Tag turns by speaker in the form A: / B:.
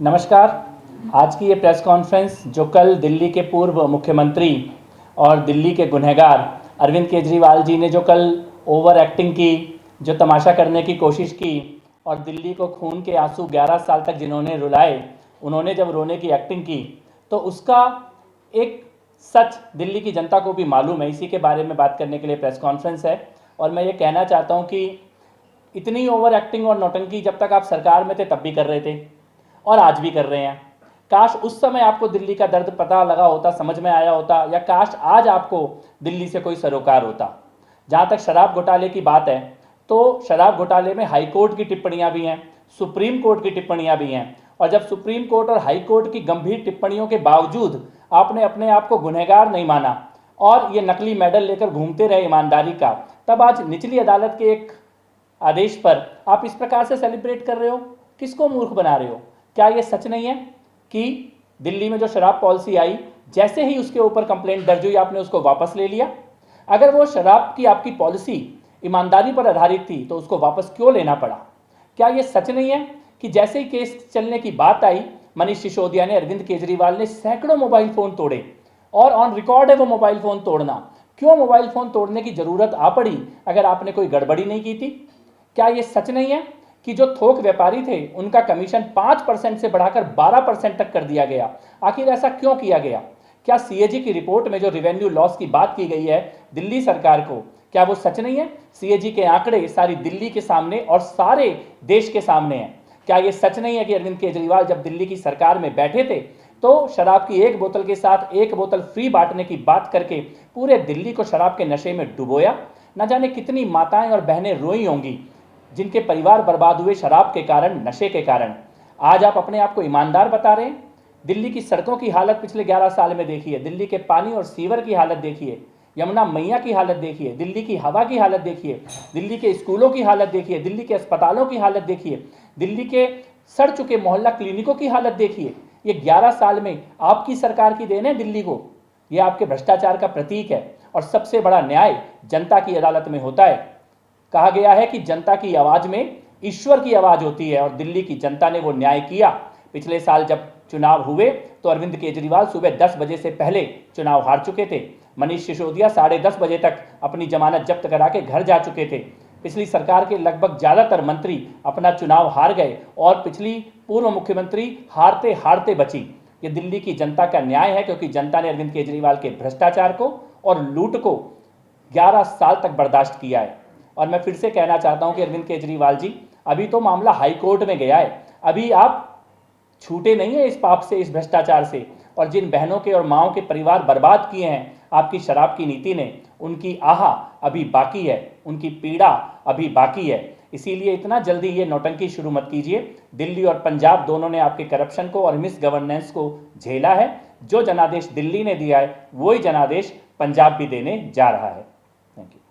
A: नमस्कार। आज की ये प्रेस कॉन्फ्रेंस जो कल दिल्ली के पूर्व मुख्यमंत्री और दिल्ली के गुनहगार अरविंद केजरीवाल जी ने जो कल ओवर एक्टिंग की, जो तमाशा करने की कोशिश की और दिल्ली को खून के आंसू 11 साल तक जिन्होंने रुलाए, उन्होंने जब रोने की एक्टिंग की तो उसका एक सच दिल्ली की जनता को भी मालूम है। इसी के बारे में बात करने के लिए प्रेस कॉन्फ्रेंस है। और मैं ये कहना चाहता हूँ कि इतनी ओवर एक्टिंग और नौटंकी जब तक आप सरकार में थे तब भी कर रहे थे और आज भी कर रहे हैं। काश उस समय आपको दिल्ली का दर्द पता लगा होता, समझ में आया होता, या काश आज आपको दिल्ली से कोई सरोकार होता। जहाँ तक शराब घोटाले की बात है तो शराब घोटाले में हाई कोर्ट की टिप्पणियाँ भी हैं, सुप्रीम कोर्ट की टिप्पणियाँ भी हैं। और जब सुप्रीम कोर्ट और हाई कोर्ट की गंभीर टिप्पणियों के बावजूद आपने अपने आप को गुनहगार नहीं माना और ये नकली मेडल लेकर घूमते रहे ईमानदारी का, तब आज निचली अदालत के एक आदेश पर आप इस प्रकार से सेलिब्रेट कर रहे हो। किसको मूर्ख बना रहे हो? क्या ये सच नहीं है कि दिल्ली में जो शराब पॉलिसी आई, जैसे ही उसके ऊपर कंप्लेंट दर्ज हुई आपने उसको वापस ले लिया? अगर वो शराब की आपकी पॉलिसी ईमानदारी पर आधारित थी तो उसको वापस क्यों लेना पड़ा? क्या ये सच नहीं है कि जैसे ही केस चलने की बात आई, मनीष सिसोदिया ने, अरविंद केजरीवाल ने सैकड़ों मोबाइल फ़ोन तोड़े और ऑन रिकॉर्ड है वो मोबाइल फ़ोन तोड़ना। क्यों मोबाइल फ़ोन तोड़ने की ज़रूरत आ पड़ी अगर आपने कोई गड़बड़ी नहीं की थी? क्या ये सच नहीं है कि जो थोक व्यापारी थे उनका कमीशन 5% से बढ़ाकर 12% तक कर दिया गया? आखिर ऐसा क्यों किया गया? क्या सीएजी की रिपोर्ट में जो रेवेन्यू लॉस की बात की गई है दिल्ली सरकार को, क्या वो सच नहीं है? सीएजी के आंकड़े सारी दिल्ली के सामने और सारे देश के सामने हैं। क्या ये सच नहीं है कि अरविंद केजरीवाल जब दिल्ली की सरकार में बैठे थे तो शराब की एक बोतल के साथ एक बोतल फ्री बांटने की बात करके पूरे दिल्ली को शराब के नशे में डुबोया? न जाने कितनी माताएं और बहनें रोई होंगी जिनके परिवार बर्बाद हुए शराब के कारण, नशे के कारण। आज आप अपने आप को ईमानदार बता रहे हैं। दिल्ली की सड़कों की हालत पिछले 11 साल में देखिए, दिल्ली के पानी और सीवर की हालत देखिए, यमुना मैया की हालत देखिए, दिल्ली की हवा की हालत देखिए, दिल्ली के स्कूलों की हालत देखिए, दिल्ली के अस्पतालों की हालत देखिए, दिल्ली के सड़ चुके मोहल्ला क्लिनिकों की हालत देखिए। ये 11 साल में आपकी सरकार की देन है दिल्ली को। ये आपके भ्रष्टाचार का प्रतीक है। और सबसे बड़ा न्याय जनता की अदालत में होता है। कहा गया है कि जनता की आवाज में ईश्वर की आवाज होती है और दिल्ली की जनता ने वो न्याय किया। पिछले साल जब चुनाव हुए तो अरविंद केजरीवाल सुबह 10 बजे से पहले चुनाव हार चुके थे। मनीष सिसोदिया 10:30 बजे तक अपनी जमानत जब्त करा के घर जा चुके थे। पिछली सरकार के लगभग ज्यादातर मंत्री अपना चुनाव हार गए और पिछली पूर्व मुख्यमंत्री हारते हारते बची। ये दिल्ली की जनता का न्याय है, क्योंकि जनता ने अरविंद केजरीवाल के भ्रष्टाचार को और लूट को 11 साल तक बर्दाश्त किया है। और मैं फिर से कहना चाहता हूं कि अरविंद केजरीवाल जी, अभी तो मामला हाई कोर्ट में गया है, अभी आप छूटे नहीं है इस पाप से, इस भ्रष्टाचार से। और जिन बहनों के और माओं के परिवार बर्बाद किए हैं आपकी शराब की नीति ने, उनकी आह अभी बाकी है, उनकी पीड़ा अभी बाकी है। इसीलिए इतना जल्दी ये नौटंकी शुरू मत कीजिए। दिल्ली और पंजाब दोनों ने आपके करप्शन को और मिस गवर्नेंस को झेला है। जो जनादेश दिल्ली ने दिया है वही जनादेश पंजाब भी देने जा रहा है। Thank you.